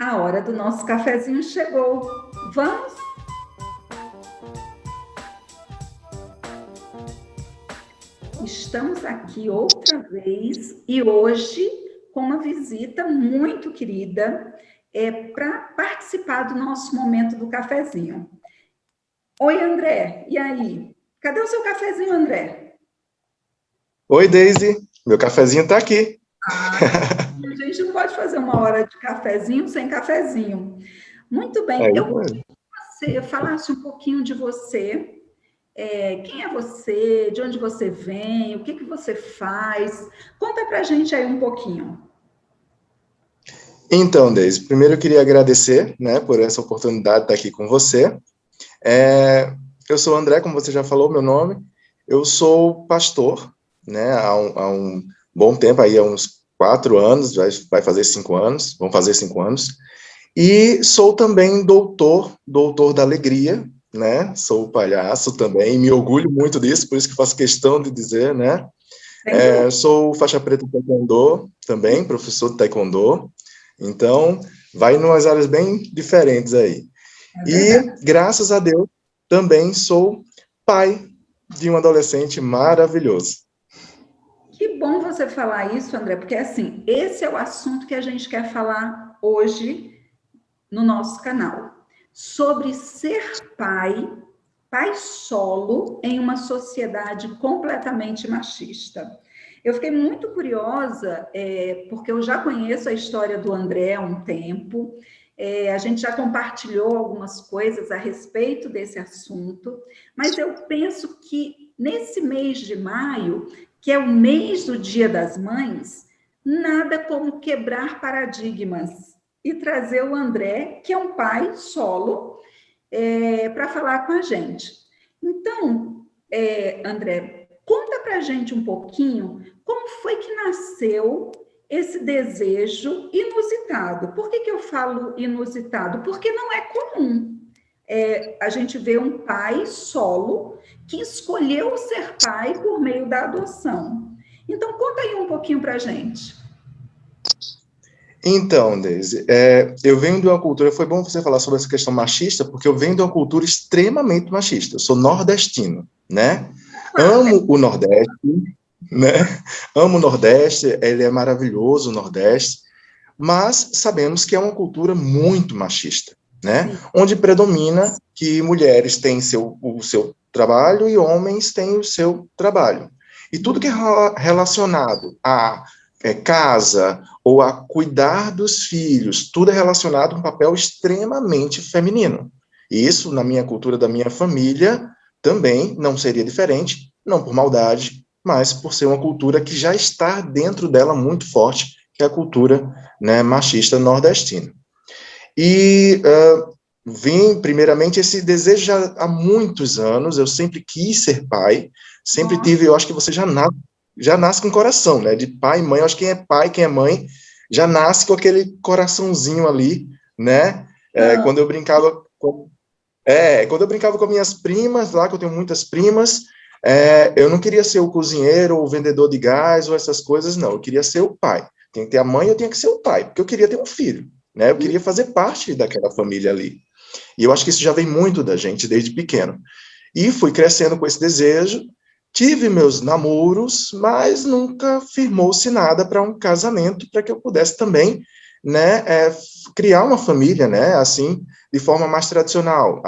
A hora do nosso cafezinho chegou. Vamos? Estamos aqui outra vez e hoje com uma visita muito querida para participar do nosso momento do cafezinho. Oi, André, e aí? Cadê o seu cafezinho, André? Oi, Daisy. Meu cafezinho tá aqui. Ah, a gente não pode fazer uma hora de cafezinho sem cafezinho. Muito É bem, eu isso queria mesmo. que você falasse um pouquinho de você. Quem é você? De onde você vem? O que que você faz? Conta pra gente aí um pouquinho. Então, Daisy, primeiro eu queria agradecer, né, por essa oportunidade de estar aqui com você. É, eu sou o André, como você já falou, meu nome. Eu sou pastor, né, há um bom tempo, aí há uns 4 anos, vai fazer 5 anos, vão fazer 5 anos. E sou também doutor da alegria, né? Sou palhaço também, me orgulho muito disso, por isso que faço questão de dizer, né? Sem dúvida, Sou faixa preta de taekwondo também, professor de taekwondo. Então, vai em umas áreas bem diferentes aí. é E, verdade. graças a Deus, também sou pai de um adolescente maravilhoso. Que bom você falar isso, André, porque assim, esse é o assunto que a gente quer falar hoje no nosso canal. Sobre ser pai, pai solo em uma sociedade completamente machista. Eu fiquei muito curiosa, porque eu já conheço a história do André há um tempo, a gente já compartilhou algumas coisas a respeito desse assunto, mas eu penso que nesse mês de maio, que é o mês do Dia das Mães, nada como quebrar paradigmas e trazer o André, que é um pai solo, para falar com a gente. Então, André, conta para a gente um pouquinho como foi que nasceu esse desejo inusitado. Por que eu falo inusitado? Porque não é comum. A gente vê um pai solo que escolheu ser pai por meio da adoção. Então, conta aí um pouquinho para a gente. Então, Deise, eu venho de uma cultura, foi bom você falar sobre essa questão machista, porque eu venho de uma cultura extremamente machista. Eu sou nordestino, né? Amo o Nordeste, né? Amo o Nordeste, ele é maravilhoso, o Nordeste, mas sabemos que é uma cultura muito machista, né? Sim, Onde predomina que mulheres têm o seu trabalho e homens têm o seu trabalho. E tudo que é relacionado a casa ou a cuidar dos filhos, tudo é relacionado a um papel extremamente feminino. E isso, na minha cultura da minha família, também não seria diferente, não por maldade, mas por ser uma cultura que já está dentro dela muito forte, que é a cultura, né, machista nordestina. E vim, primeiramente, esse desejo já há muitos anos, eu sempre quis ser pai, sempre tive, nossa, eu acho que você já nasce com coração, né, de pai e mãe, eu acho que quem é pai, quem é mãe, já nasce com aquele coraçãozinho ali, né, quando eu brincava quando eu brincava com minhas primas lá, que eu tenho muitas primas, eu não queria ser o cozinheiro ou o vendedor de gás ou essas coisas, não. Eu queria ser o pai. Tem que ter a mãe, eu tinha que ser o pai, porque eu queria ter um filho, né? Eu queria fazer parte daquela família ali. E eu acho que isso já vem muito da gente desde pequeno. E fui crescendo com esse desejo, tive meus namoros, mas nunca firmou-se nada para um casamento, para que eu pudesse também, né, criar uma família, né, assim, de forma mais tradicional.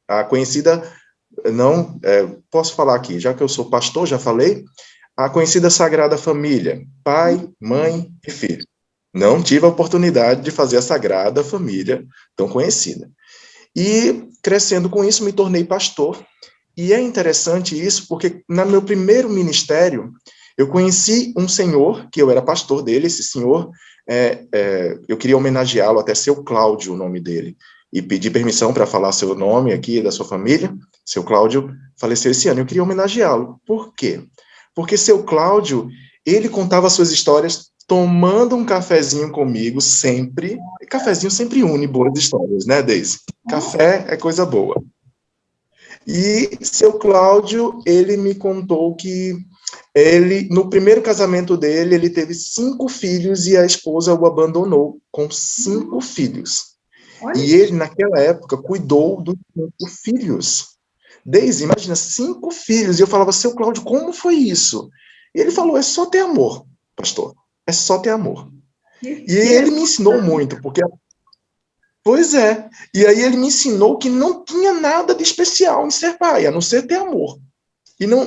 A conhecida, não, posso falar aqui, já que eu sou pastor, já falei, a conhecida Sagrada Família, pai, mãe e filho. Não tive a oportunidade de fazer a Sagrada Família tão conhecida. E crescendo com isso, me tornei pastor. E é interessante isso, porque no meu primeiro ministério, eu conheci um senhor, que eu era pastor dele, esse senhor, eu queria homenageá-lo, até seu Cláudio, o nome dele, e pedi permissão para falar seu nome aqui, da sua família. Seu Cláudio faleceu esse ano, eu queria homenageá-lo. Por quê? Porque seu Cláudio, ele contava suas histórias tomando um cafezinho comigo sempre. Cafezinho sempre une boas histórias, né, Deise? Café é coisa boa. E seu Cláudio, ele me contou que Ele, no primeiro casamento dele, ele teve 5 filhos e a esposa o abandonou com 5 filhos. Olha, E ele, naquela época, cuidou dos 5 filhos. Deise, imagina, 5 filhos. E eu falava, seu Cláudio, como foi isso? E ele falou, é só ter amor, pastor. É só ter amor. E ele me ensinou muito, porque... Pois é. E aí ele me ensinou que não tinha nada de especial em ser pai, a não ser ter amor.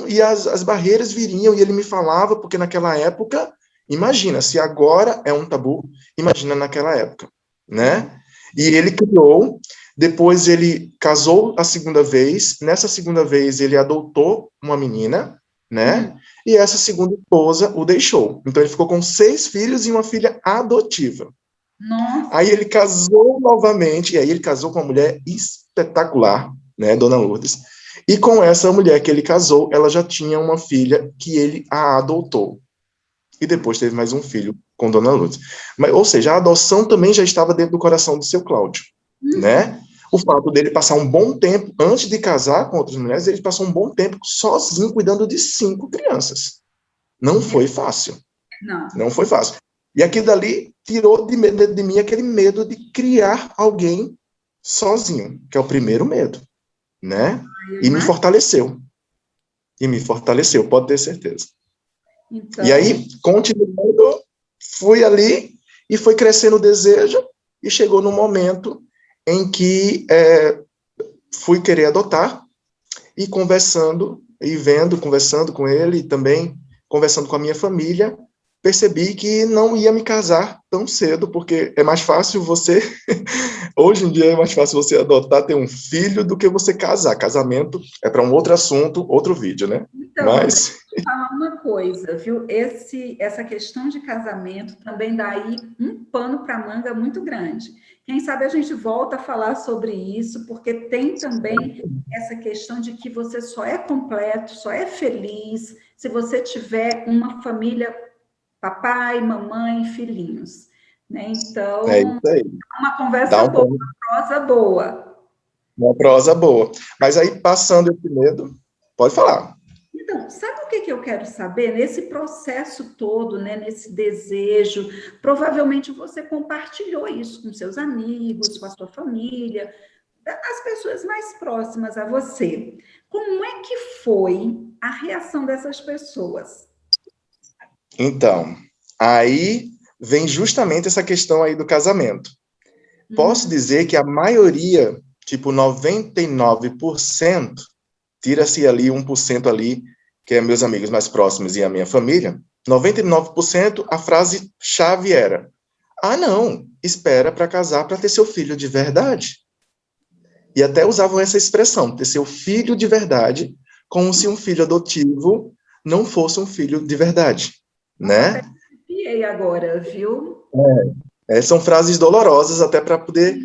E as barreiras viriam, e ele me falava, porque naquela época, imagina, se agora é um tabu, imagina naquela época, né? E ele criou, depois ele casou a segunda vez, nessa segunda vez ele adotou uma menina, né? E essa segunda esposa o deixou. Então ele ficou com 6 filhos e uma filha adotiva. nossa. Aí ele casou novamente, e aí ele casou com uma mulher espetacular, né, Dona Lourdes. E com essa mulher que ele casou, ela já tinha uma filha que ele a adotou. E depois teve mais um filho com Dona Lourdes. Mas, ou seja, a adoção também já estava dentro do coração do seu Cláudio, né? O fato dele passar um bom tempo, antes de casar com outras mulheres, ele passou um bom tempo sozinho, cuidando de 5 crianças. Não foi fácil. Não foi fácil. E aquilo dali tirou de mim aquele medo de criar alguém sozinho, que é o primeiro medo, né? E me fortaleceu. Pode ter certeza. Então... E aí, continuando, fui ali e foi crescendo o desejo e chegou no momento em que fui querer adotar e conversando com ele e também conversando com a minha família, percebi que não ia me casar tão cedo, porque é mais fácil você... Hoje em dia é mais fácil você adotar, ter um filho, do que você casar. Casamento é para um outro assunto, outro vídeo, né? Então, mas... vou falar uma coisa, viu? Essa questão de casamento também dá aí um pano para manga muito grande. Quem sabe a gente volta a falar sobre isso, porque tem também essa questão de que você só é completo, só é feliz, se você tiver uma família, papai, mamãe, filhinhos. Né? Então, é isso aí. Uma conversa boa, uma prosa boa. Uma prosa boa. Mas aí, passando esse medo, pode falar. Então, sabe o que eu quero saber? Nesse processo todo, né, nesse desejo, provavelmente você compartilhou isso com seus amigos, com a sua família, as pessoas mais próximas a você. Como é que foi a reação dessas pessoas? Então, aí vem justamente essa questão aí do casamento. Posso dizer que a maioria, tipo 99%, tira-se ali 1% ali, que é meus amigos mais próximos e a minha família, 99% a frase chave era: ah, não, espera para casar para ter seu filho de verdade. E até usavam essa expressão, ter seu filho de verdade, como se um filho adotivo não fosse um filho de verdade, né? Arrepiei agora, viu? São frases dolorosas até para poder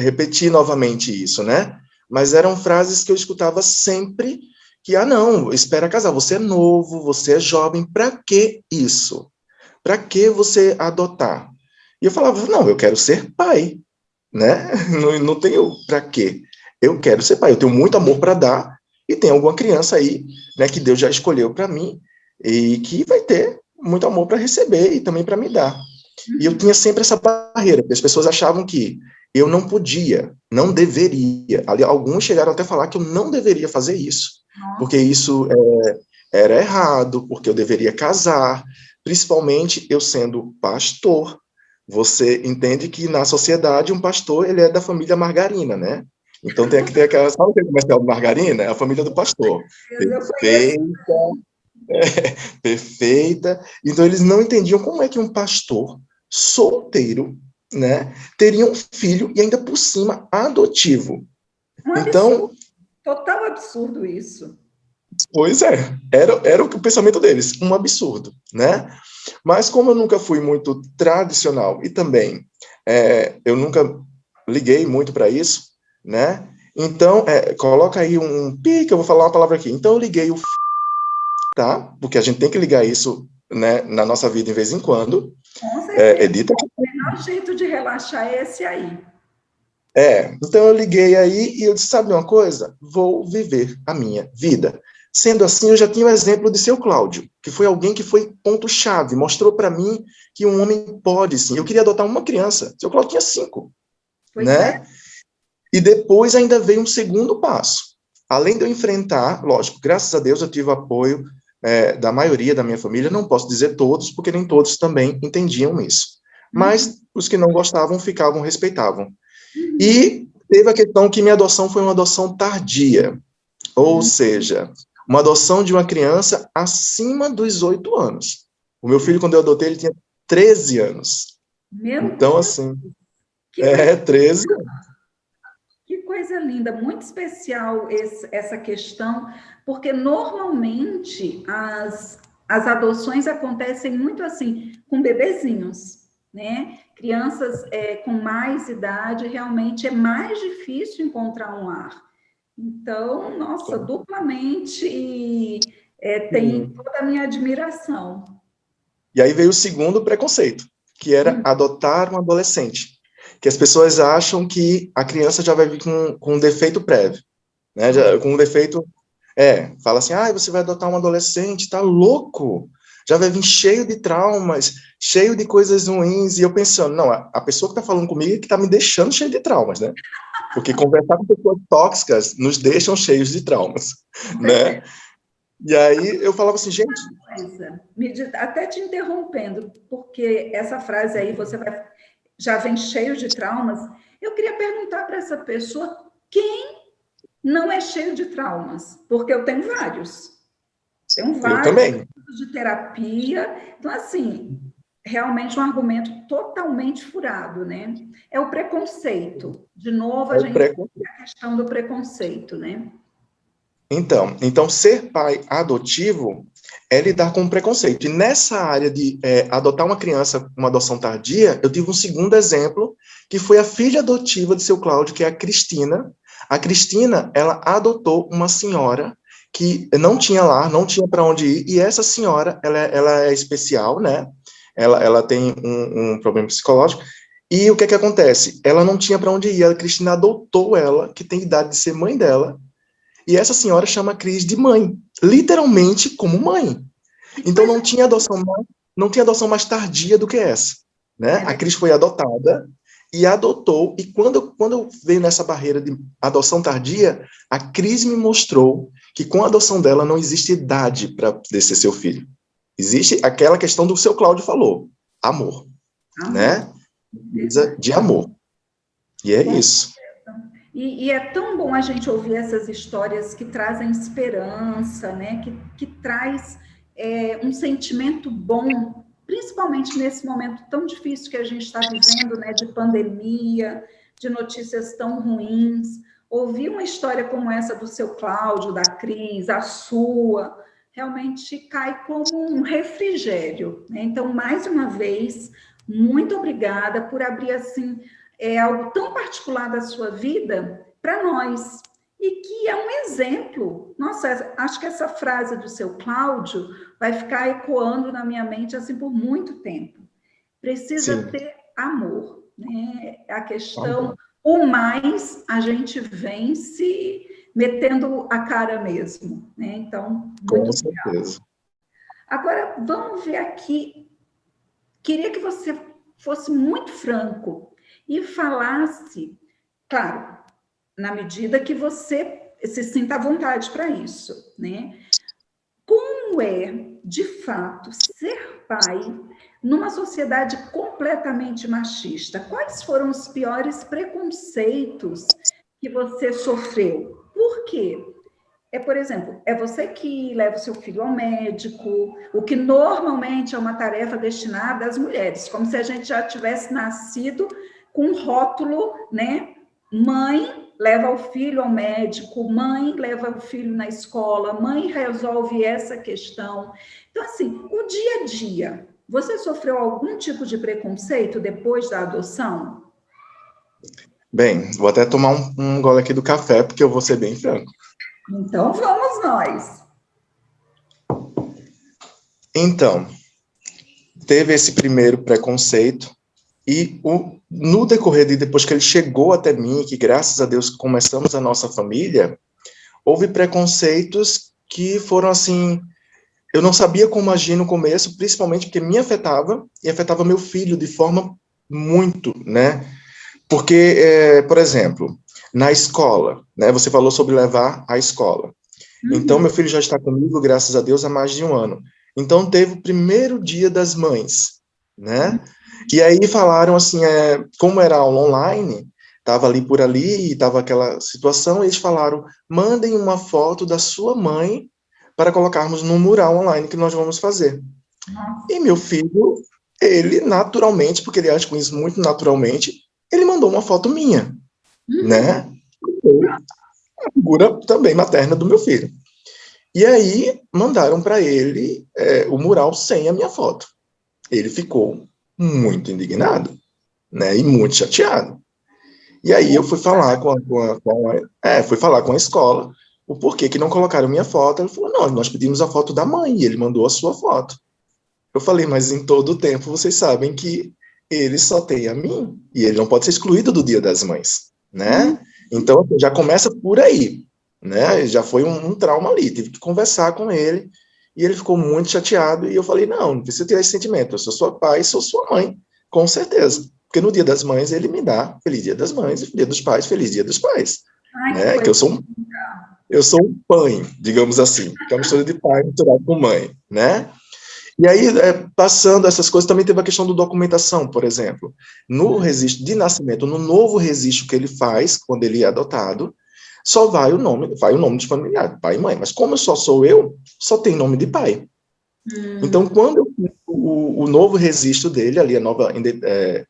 repetir novamente isso, né? Mas eram frases que eu escutava sempre, que, ah, não, espera casar, você é novo, você é jovem, para que isso? Para que você adotar? E eu falava, não, eu quero ser pai, né? Não tenho para quê. Eu quero ser pai, eu tenho muito amor para dar, e tem alguma criança aí, né, que Deus já escolheu para mim, e que vai ter muito amor para receber e também para me dar. E eu tinha sempre essa barreira, porque as pessoas achavam que eu não podia, não deveria. Ali, alguns chegaram até a falar que eu não deveria fazer isso, porque isso era errado, porque eu deveria casar, principalmente eu sendo pastor. Você entende que na sociedade um pastor, ele é da família margarina, né? Então tem que ter aquela... Sabe o que é comercial de margarina? É a família do pastor. Perfeita, perfeita. Então eles não entendiam como é que um pastor solteiro, né, teria um filho e ainda por cima adotivo. Então, total absurdo isso. Pois é, era o pensamento deles, um absurdo, né? Mas como eu nunca fui muito tradicional e também eu nunca liguei muito para isso, né? Então, coloca aí um pi, que eu vou falar uma palavra aqui. Então eu liguei o tá? Porque a gente tem que ligar isso, né, na nossa vida de vez em quando. Com certeza. Edita. O melhor jeito de relaxar é esse aí. Então eu liguei aí e eu disse, sabe uma coisa? Vou viver a minha vida. Sendo assim, eu já tinha o exemplo de seu Cláudio, que foi alguém que foi ponto-chave, mostrou para mim que um homem pode, sim. Eu queria adotar uma criança, seu Cláudio tinha 5, Pois é. né? E depois ainda veio um segundo passo. Além de eu enfrentar, lógico, graças a Deus eu tive o apoio da maioria da minha família, não posso dizer todos, porque nem todos também entendiam isso. Mas os que não gostavam ficavam, respeitavam. E teve a questão que minha adoção foi uma adoção tardia, ou seja, uma adoção de uma criança acima dos 8 anos. O meu filho, quando eu adotei, ele tinha 13 anos. Meu então, Deus, assim, que coisa, 13 que coisa linda, muito especial essa questão, porque normalmente as adoções acontecem muito assim, com bebezinhos, né? Crianças com mais idade, realmente é mais difícil encontrar um lar. Então, nossa, duplamente tem toda a minha admiração. E aí veio o segundo preconceito, que era adotar um adolescente. Que as pessoas acham que a criança já vai vir com um defeito prévio, né? Com um defeito, fala assim, você vai adotar um adolescente, tá louco? Já vai vir cheio de traumas, cheio de coisas ruins, e eu pensando, não, a pessoa que tá falando comigo é que tá me deixando cheio de traumas, né? Porque conversar com pessoas tóxicas nos deixam cheios de traumas, né? E aí eu falava assim, gente... Até te interrompendo, porque essa frase aí, já vem cheio de traumas. Eu queria perguntar para essa pessoa, quem não é cheio de traumas? Porque eu tenho vários. Tenho vários tipos de terapia. Então, assim, realmente um argumento totalmente furado, né? É o preconceito. De novo, a gente tem a questão do preconceito, né? Então, ser pai adotivo é lidar com preconceito. E nessa área de adotar uma criança, uma adoção tardia, eu tive um segundo exemplo, que foi a filha adotiva de seu Cláudio, que é a Cristina. A Cristina, ela adotou uma senhora que não tinha lar, não tinha para onde ir, e essa senhora, ela é especial, né? Ela tem um problema psicológico, e o que é que acontece? Ela não tinha para onde ir, a Cristina adotou ela, que tem idade de ser mãe dela, e essa senhora chama a Cris de mãe, literalmente como mãe. Então não tinha adoção mais tardia do que essa, né? A Cris foi adotada e adotou, e quando veio nessa barreira de adoção tardia, a Cris me mostrou que com a adoção dela não existe idade para poder ser seu filho. Existe aquela questão do seu Cláudio falou, amor, né? Precisa de amor. E é isso. E é tão bom a gente ouvir essas histórias que trazem esperança, né? Que traz um sentimento bom, principalmente nesse momento tão difícil que a gente está vivendo, né? De pandemia, de notícias tão ruins. Ouvir uma história como essa do seu Cláudio, da Cris, a sua, realmente cai como um refrigério, né? Então, mais uma vez, muito obrigada por abrir assim algo tão particular da sua vida para nós, e que é um exemplo. Nossa, acho que essa frase do seu Cláudio vai ficar ecoando na minha mente assim por muito tempo. Precisa ter amor, né? A questão, o mais a gente vence metendo a cara mesmo, né? Então, muito obrigada. Agora, vamos ver aqui. Queria que você fosse muito franco e falasse, claro, na medida que você se sinta à vontade para isso, né? Como é, de fato, ser pai numa sociedade completamente machista? Quais foram os piores preconceitos que você sofreu? Por quê? Por exemplo, é você que leva o seu filho ao médico, o que normalmente é uma tarefa destinada às mulheres, como se a gente já tivesse nascido com um rótulo, né? Mãe leva o filho ao médico, mãe leva o filho na escola, mãe resolve essa questão. Então, assim, o dia a dia, você sofreu algum tipo de preconceito depois da adoção? Bem, vou até tomar um gole aqui do café, porque eu vou ser bem franco. Então, vamos nós. Então, teve esse primeiro preconceito, e no decorrer de depois que ele chegou até mim, que graças a Deus começamos a nossa família, houve preconceitos que foram assim, eu não sabia como agir no começo, principalmente porque me afetava, e afetava meu filho de forma muito, né? Porque, por exemplo, na escola, né? Você falou sobre levar à escola. Então, Uhum. meu filho já está comigo, graças a Deus, há mais de um ano. Então, teve o primeiro dia das mães, né? E aí falaram assim, como era aula online, estava ali por ali, estava aquela situação, eles falaram, mandem uma foto da sua mãe para colocarmos no mural online que nós vamos fazer. Nossa. E meu filho, ele naturalmente, porque ele age com isso muito naturalmente, ele mandou uma foto minha, Uhum. né? A figura também materna do meu filho. E aí mandaram para ele o mural sem a minha foto. Ele ficou muito indignado, né? E muito chateado. E aí eu fui falar fui falar com a escola o porquê que não colocaram minha foto. Ele falou, não, nós pedimos a foto da mãe e ele mandou a sua foto. Eu falei, mas em todo o tempo vocês sabem que ele só tem a mim e ele não pode ser excluído do Dia das Mães, Uhum. né? Então já começa por aí, né? Já foi um trauma ali, tive que conversar com ele e ele ficou muito chateado e eu falei, não precisa ter esse sentimento, eu sou sua pai, sou sua mãe, com certeza. Porque no Dia das Mães ele me dá Feliz Dia das Mães e no Dia dos Pais, Feliz Dia dos Pais, Ai, que né? Que coisa. eu sou um pai, digamos assim, que é uma mistura de pai misturado com mãe, né? E aí, passando essas coisas, também teve a questão da documentação, por exemplo. No registro de nascimento, no novo registro que ele faz, quando ele é adotado, só vai o nome de familiar, pai e mãe. Mas como só sou eu, só tem nome de pai. Então, Hum. quando eu fiz o novo registro dele, ali a nova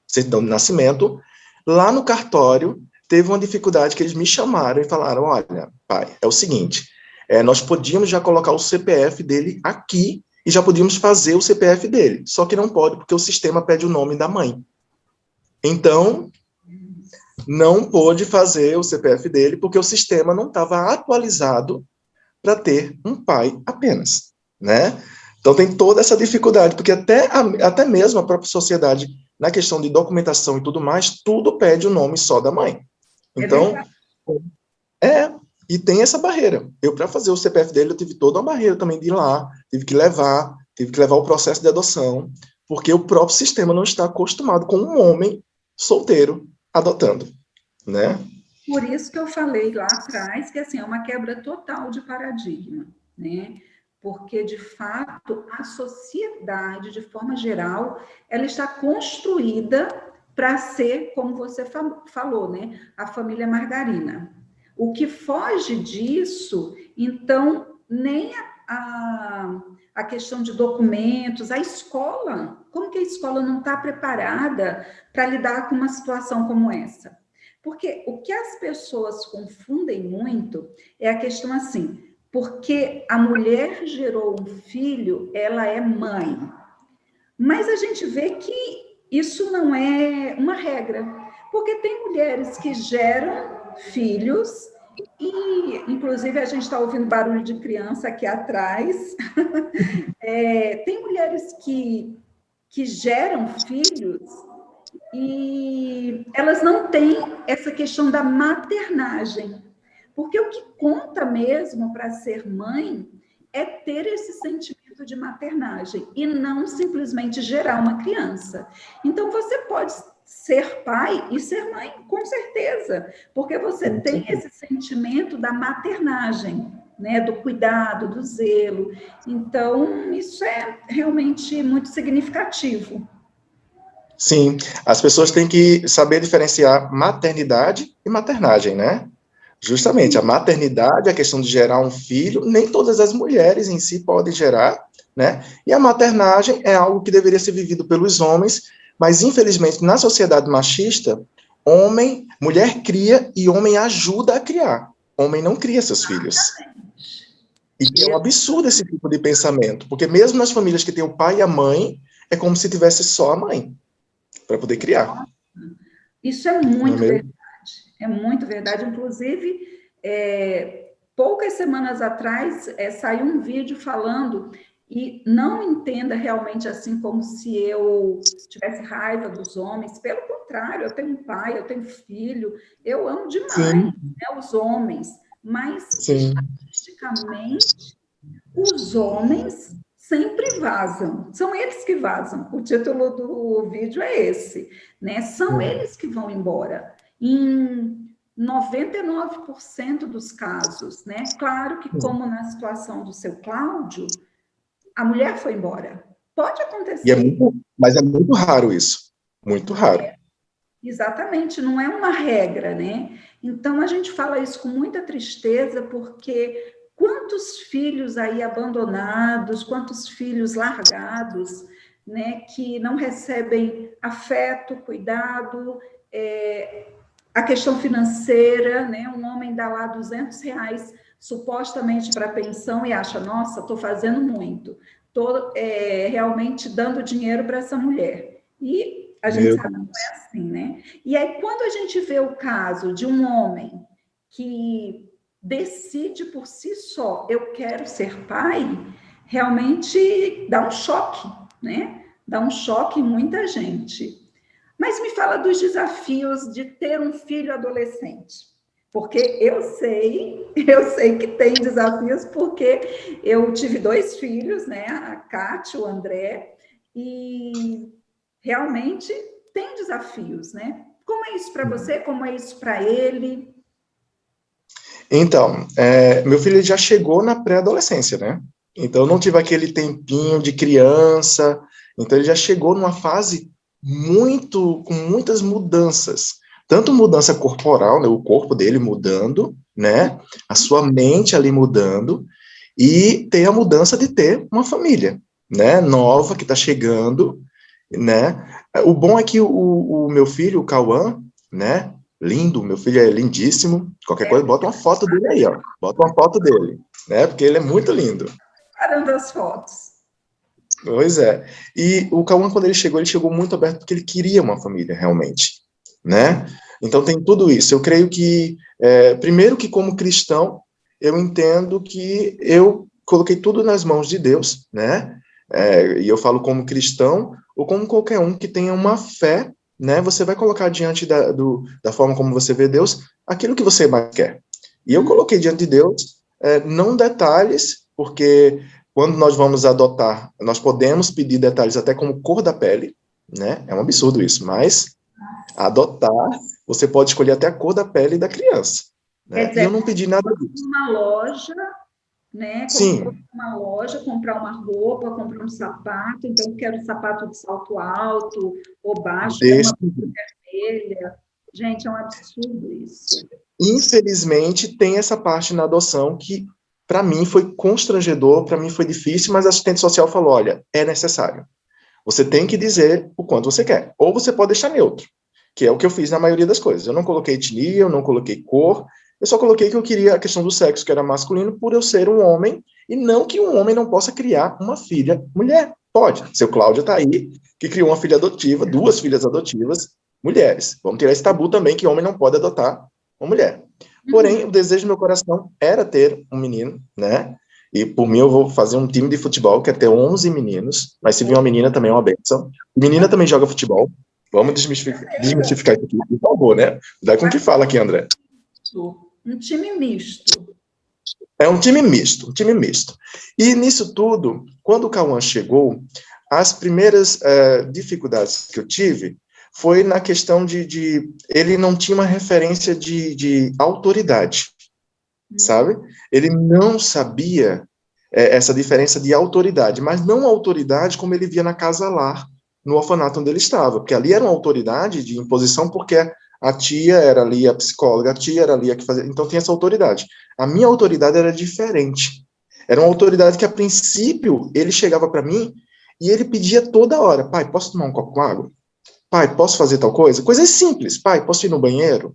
certidão de nascimento, lá no cartório, teve uma dificuldade que eles me chamaram e falaram, olha, pai, é o seguinte, nós podíamos já colocar o CPF dele aqui e já podíamos fazer o CPF dele, só que não pode porque o sistema pede o nome da mãe. Então, não pôde fazer o CPF dele porque o sistema não estava atualizado para ter um pai apenas, né? Então tem toda essa dificuldade, porque até mesmo a própria sociedade, na questão de documentação e tudo mais, tudo pede o nome só da mãe. É Então, verdade. é, e tem essa barreira. Eu, para fazer o CPF dele, eu tive toda uma barreira também de ir lá, tive que levar o processo de adoção, porque o próprio sistema não está acostumado com um homem solteiro adotando, né? Por isso que eu falei lá atrás que assim, é uma quebra total de paradigma, né? Porque, de fato, a sociedade, de forma geral, ela está construída para ser, como você falou, né? A família margarina. O que foge disso, então, nem a questão de documentos, a escola, como que a escola não está preparada para lidar com uma situação como essa? Porque o que as pessoas confundem muito é a questão assim, porque a mulher gerou um filho, ela é mãe. Mas a gente vê que isso não é uma regra, porque tem mulheres que geram filhos e, inclusive, a gente está ouvindo barulho de criança aqui atrás. Tem mulheres que geram filhos e elas não têm essa questão da maternagem. Porque o que conta mesmo para ser mãe é ter esse sentimento de maternagem e não simplesmente gerar uma criança. Então, você pode ser pai e ser mãe, com certeza, porque você tem esse sentimento da maternagem, né, do cuidado, do zelo. Então, isso é realmente muito significativo. Sim, as pessoas têm que saber diferenciar maternidade e maternagem, né? Justamente, a maternidade, a questão de gerar um filho, nem todas as mulheres em si podem gerar, né? E a maternagem é algo que deveria ser vivido pelos homens, mas infelizmente na sociedade machista, mulher cria e homem ajuda a criar. Homem não cria seus filhos. E é um absurdo esse tipo de pensamento, porque mesmo nas famílias que tem o pai e a mãe, é como se tivesse só a mãe para poder criar. Isso é Não é muito mesmo? verdade. É muito verdade. Inclusive, poucas semanas atrás, saiu um vídeo falando, e não entenda realmente assim como se eu tivesse raiva dos homens. Pelo contrário, eu tenho um pai, eu tenho filho, eu amo demais, Sim, né, os homens. Mas, sim. estatisticamente, Os homens sempre vazam, são eles que vazam. O título do vídeo é esse, né? São eles que vão embora. Em 99% dos casos, né? Claro que, como na situação do seu Cláudio, a mulher foi embora. Pode acontecer. Mas é muito raro isso. Muito raro. Exatamente, não é uma regra, né? Então a gente fala isso com muita tristeza, porque quantos filhos aí abandonados, quantos filhos largados, né, que não recebem afeto, cuidado, a questão financeira, né? Um homem dá lá R$ 200 supostamente para a pensão e acha, nossa, estou fazendo muito, estou realmente dando dinheiro para essa mulher. E a gente sabe que não é assim, né? E aí, quando a gente vê o caso de um homem que decide por si só, eu quero ser pai, realmente dá um choque, né? Dá um choque em muita gente. Mas me fala dos desafios de ter um filho adolescente. Porque eu sei que tem desafios, porque eu tive 2 filhos, né? A Kátia, o André, e realmente tem desafios, né? Como é isso para você? Como é isso para ele? Então, meu filho já chegou na pré-adolescência, né? Então, eu não tive aquele tempinho de criança. Então, ele já chegou numa fase com muitas mudanças. Tanto mudança corporal, né? O corpo dele mudando, né? A sua mente ali mudando. E tem a mudança de ter uma família, né? Nova, que está chegando, né? O bom é que o meu filho, o Cauã, né? Lindo, meu filho é lindíssimo. Qualquer coisa, bota uma foto dele aí, ó. Bota uma foto dele, né? Porque ele é muito lindo. Parando as fotos. Pois é. E o Cauã, quando ele chegou muito aberto porque ele queria uma família, realmente, né? Então tem tudo isso. Eu creio que, primeiro que como cristão, eu entendo que eu coloquei tudo nas mãos de Deus, né? E eu falo como cristão ou como qualquer um que tenha uma fé, né? Você vai colocar diante da forma como você vê Deus aquilo que você mais quer. E eu coloquei diante de Deus, não detalhes, porque quando nós vamos adotar, nós podemos pedir detalhes até como cor da pele, né? É um absurdo isso, mas adotar, você pode escolher até a cor da pele da criança, Quer né? E eu dizer, não pedi nada disso. uma loja, né? Como se fosse Sim, uma loja, comprar uma roupa, comprar um sapato, então eu quero sapato de salto alto ou baixo, quero desse. uma vermelha. Gente, é um absurdo isso. Infelizmente, tem essa parte na adoção que, para mim, foi constrangedor, para mim foi difícil, mas a assistente social falou, olha, é necessário. Você tem que dizer o quanto você quer. Ou você pode deixar neutro, que é o que eu fiz na maioria das coisas. Eu não coloquei etnia, eu não coloquei cor, eu só coloquei que eu queria a questão do sexo, que era masculino, por eu ser um homem, e não que um homem não possa criar uma filha mulher. Pode. Seu Cláudio está aí, que criou uma filha adotiva, 2 filhas adotivas, mulheres. Vamos tirar esse tabu também, que homem não pode adotar uma mulher. Porém, o desejo do meu coração era ter um menino, né? E por mim eu vou fazer um time de futebol, que é ter 11 meninos, mas se vir uma menina também é uma benção. Menina também joga futebol. Vamos desmistificar isso aqui, por favor, né? Dá com que fala aqui, André. Um time misto. É um time misto, um time misto. E nisso tudo, quando o Cauã chegou, as primeiras dificuldades que eu tive foi na questão de ele não tinha uma referência de autoridade, sabe? Ele não sabia essa diferença de autoridade, mas não autoridade como ele via na casa-lar, no orfanato onde ele estava, porque ali era uma autoridade de imposição, porque a tia era ali a psicóloga, a tia era ali a que fazia, então tem essa autoridade. A minha autoridade era diferente. Era uma autoridade que, a princípio, ele chegava para mim e ele pedia toda hora, pai, posso tomar um copo com água? Pai, posso fazer tal coisa? Coisas simples, pai, posso ir no banheiro?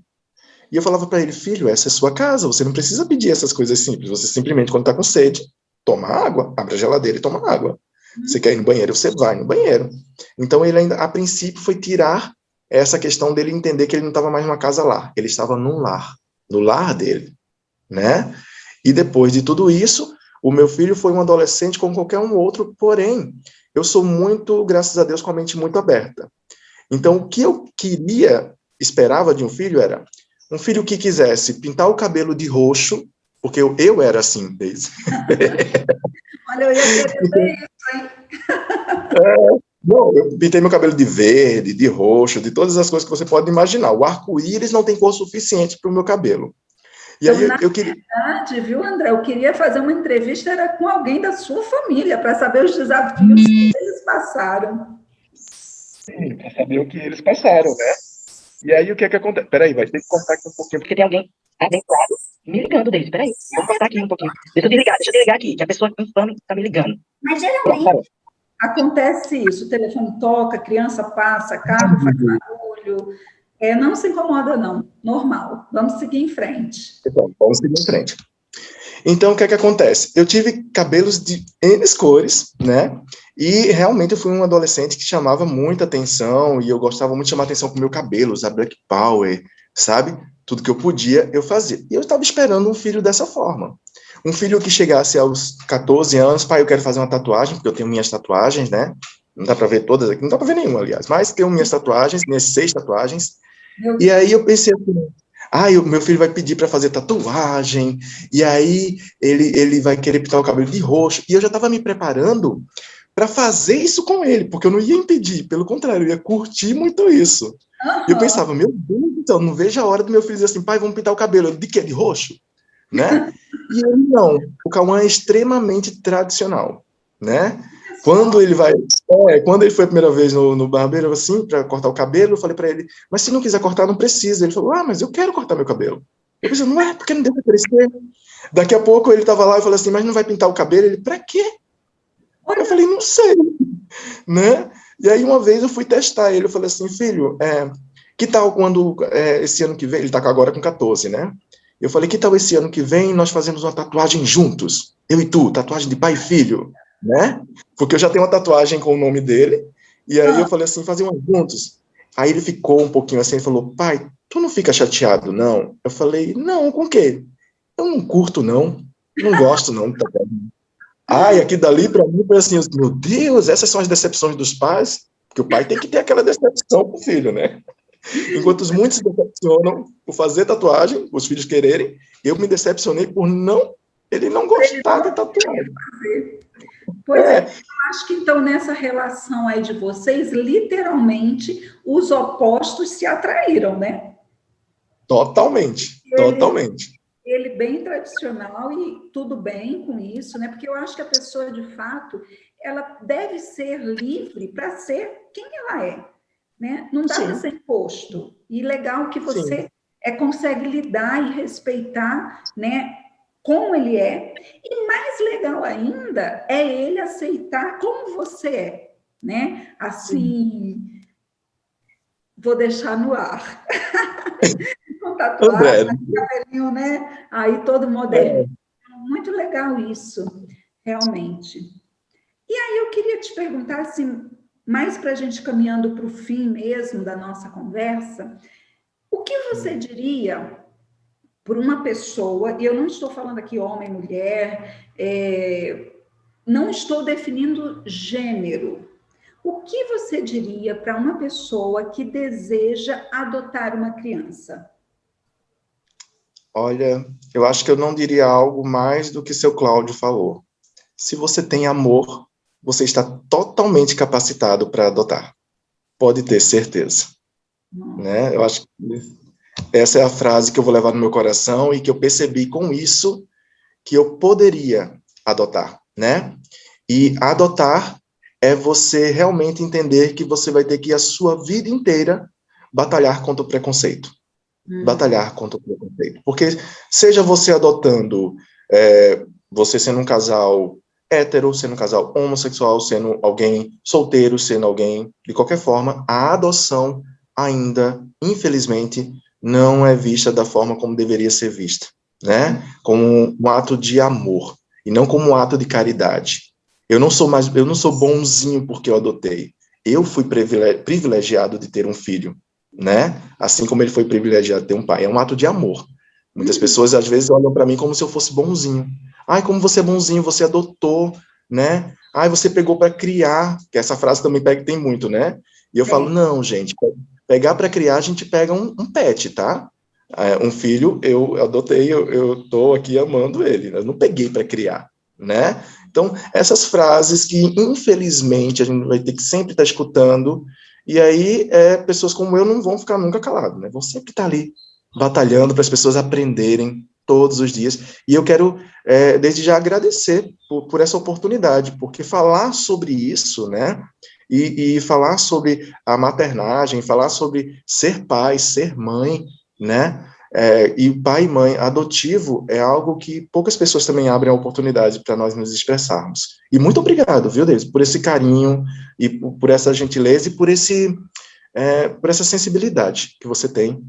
E eu falava para ele, filho, essa é sua casa, você não precisa pedir essas coisas simples, você simplesmente, quando está com sede, toma água, abre a geladeira e toma água. Você quer ir no banheiro, você vai no banheiro. Então, ele ainda, a princípio, foi tirar essa questão dele entender que ele não estava mais numa casa-lar, ele estava num lar, no lar dele, né? E depois de tudo isso, o meu filho foi um adolescente como qualquer um outro, porém, eu sou muito, graças a Deus, com a mente muito aberta. Então, o que eu esperava de um filho era um filho que quisesse pintar o cabelo de roxo, porque eu era assim, Deise. Olha, eu ia querer ver isso, hein? Não, eu pintei meu cabelo de verde, de roxo, de todas as coisas que você pode imaginar. O arco-íris não tem cor suficiente para o meu cabelo. E Então, aí na eu queria... verdade, viu, André, eu queria fazer uma entrevista era com alguém da sua família, para saber os desafios que eles passaram. Sim, para saber o que eles passaram, né? E aí o que é que acontece? Peraí, vai ter que cortar aqui um pouquinho, porque tem alguém abençoado me ligando, Deise. Peraí, vamos cortar aqui um pouquinho. Deixa eu desligar aqui, que a pessoa infame tá me ligando. Mas geralmente Acontece isso, o telefone toca, criança passa, carro faz barulho. Não se incomoda, não. Normal. Vamos seguir em frente. Então, vamos seguir em frente. Então, o que é que acontece? Eu tive cabelos de N cores, né? E realmente eu fui um adolescente que chamava muita atenção e eu gostava muito de chamar atenção com o meu cabelo, usar Black Power, sabe? Tudo que eu podia, eu fazia. E eu estava esperando um filho dessa forma. Um filho que chegasse aos 14 anos, pai, eu quero fazer uma tatuagem, porque eu tenho minhas tatuagens, né? Não dá para ver todas aqui, não dá para ver nenhuma, aliás, mas tenho minhas tatuagens, minhas 6 tatuagens. E aí eu pensei assim, o meu filho vai pedir para fazer tatuagem, e aí ele vai querer pintar o cabelo de roxo, e eu já estava me preparando para fazer isso com ele, porque eu não ia impedir, pelo contrário, eu ia curtir muito isso. E eu pensava, meu Deus do céu, não vejo a hora do meu filho dizer assim, pai, vamos pintar o cabelo. De quê? De roxo? Né? E ele não. O Cauã é extremamente tradicional, né? Quando ele foi a primeira vez no barbeiro, assim, para cortar o cabelo, eu falei para ele, mas se não quiser cortar, não precisa. Ele falou, mas eu quero cortar meu cabelo. Eu pensei, não é, porque não deve crescer. Daqui a pouco ele estava lá e falou assim, mas não vai pintar o cabelo? Ele, para quê? Eu falei, não sei, né? E aí uma vez eu fui testar ele, eu falei assim, filho, que tal quando esse ano que vem, ele está agora com 14, né? Eu falei, que tal esse ano que vem nós fazemos uma tatuagem juntos? Eu e tu, tatuagem de pai e filho, né? Porque eu já tenho uma tatuagem com o nome dele, e aí eu falei assim, fazer uma juntos. Aí ele ficou um pouquinho assim, ele falou, pai, tu não fica chateado, não? Eu falei, não, com o quê? Eu não curto, não gosto, não. E aqui dali para mim foi assim, meu Deus, essas são as decepções dos pais, porque o pai tem que ter aquela decepção com o filho, né? Enquanto os muitos se decepcionam por fazer tatuagem, os filhos quererem, eu me decepcionei por ele não gostar de tatuagem. Pois eu acho que então nessa relação aí de vocês, literalmente, os opostos se atraíram, né? Totalmente. Ele bem tradicional e tudo bem com isso, né? Porque eu acho que a pessoa, de fato, ela deve ser livre para ser quem ela é, né? Não dá para ser imposto. E legal que você consegue lidar e respeitar, né? Como ele é. E mais legal ainda é ele aceitar como você é, né? Assim, vou deixar no ar. Com tatuagem, cabelinho, né? Aí todo moderno. Muito legal isso, realmente. E aí eu queria te perguntar, assim, mais para a gente caminhando para o fim mesmo da nossa conversa, o que você diria por uma pessoa, e eu não estou falando aqui homem, mulher, não estou definindo gênero. O que você diria para uma pessoa que deseja adotar uma criança? Olha, eu acho que eu não diria algo mais do que seu Cláudio falou. Se você tem amor, você está totalmente capacitado para adotar. Pode ter certeza. Né? Eu acho que essa é a frase que eu vou levar no meu coração e que eu percebi com isso que eu poderia adotar, né? E adotar é você realmente entender que você vai ter que a sua vida inteira batalhar contra o preconceito. Batalhar contra o preconceito. Porque seja você adotando, você sendo um casal hétero, sendo um casal homossexual, sendo alguém solteiro, sendo alguém de qualquer forma, a adoção ainda, infelizmente, não é vista da forma como deveria ser vista, né? Como um ato de amor e não como um ato de caridade. Eu não sou bonzinho porque eu adotei. Eu fui privilegiado de ter um filho, né? Assim como ele foi privilegiado de ter um pai. É um ato de amor. Muitas pessoas às vezes olham para mim como se eu fosse bonzinho. Ai, como você é bonzinho, você adotou, né? Ai, você pegou para criar, que essa frase também tem muito, né? E eu falo, não, gente, pegar para criar, a gente pega um pet, tá? Um filho eu adotei, eu estou aqui amando ele, eu não peguei para criar, né? Então, essas frases que, infelizmente, a gente vai ter que sempre estar escutando, e aí pessoas como eu não vão ficar nunca caladas, né? Vão sempre estar ali, batalhando para as pessoas aprenderem todos os dias. E eu quero, desde já, agradecer por essa oportunidade, porque falar sobre isso, né? E falar sobre a maternagem, falar sobre ser pai, ser mãe, né? E pai e mãe adotivo é algo que poucas pessoas também abrem a oportunidade para nós nos expressarmos. E muito obrigado, viu, Deus, por esse carinho e por essa gentileza e por essa sensibilidade que você tem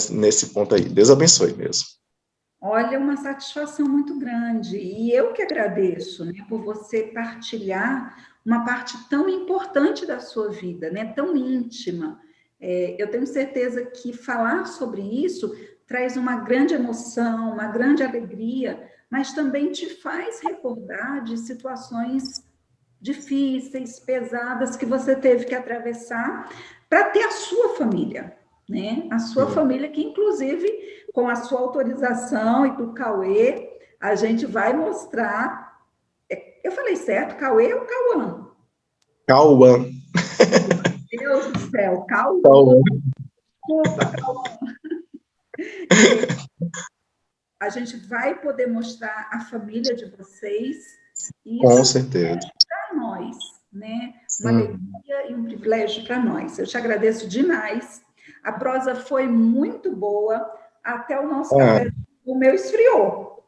nesse ponto aí. Deus abençoe mesmo. Olha, uma satisfação muito grande. E eu que agradeço, né, por você partilhar uma parte tão importante da sua vida, né, tão íntima. Eu tenho certeza que falar sobre isso traz uma grande emoção, uma grande alegria, mas também te faz recordar de situações difíceis, pesadas, que você teve que atravessar para ter a sua família, né? A sua família, que inclusive, com a sua autorização e do Cauê, a gente vai mostrar. Eu falei certo, Cauê ou Cauã? Cauã. Meu Deus do céu, Cauã. Desculpa, Cauã. A gente vai poder mostrar a família de vocês. Isso com certeza. Para nós, né? Uma alegria e um privilégio para nós. Eu te agradeço demais. A prosa foi muito boa. Até o nosso café. O meu esfriou.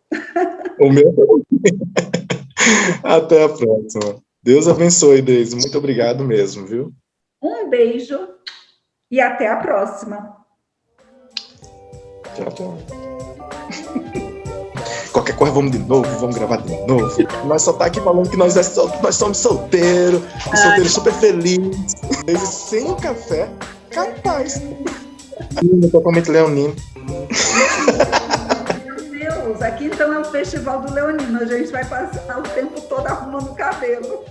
O meu. Até a próxima. Deus abençoe, Deise. Muito obrigado mesmo, viu? Um beijo e até a próxima. Tchau, tchau. Qualquer coisa, vamos de novo, vamos gravar de novo. Nós só tá aqui falando que nós somos solteiros, solteiros super felizes. Sem o café, capaz. Totalmente leonino. Meu Deus, aqui então é o Festival do Leonino. A gente vai passar o tempo todo arrumando o cabelo.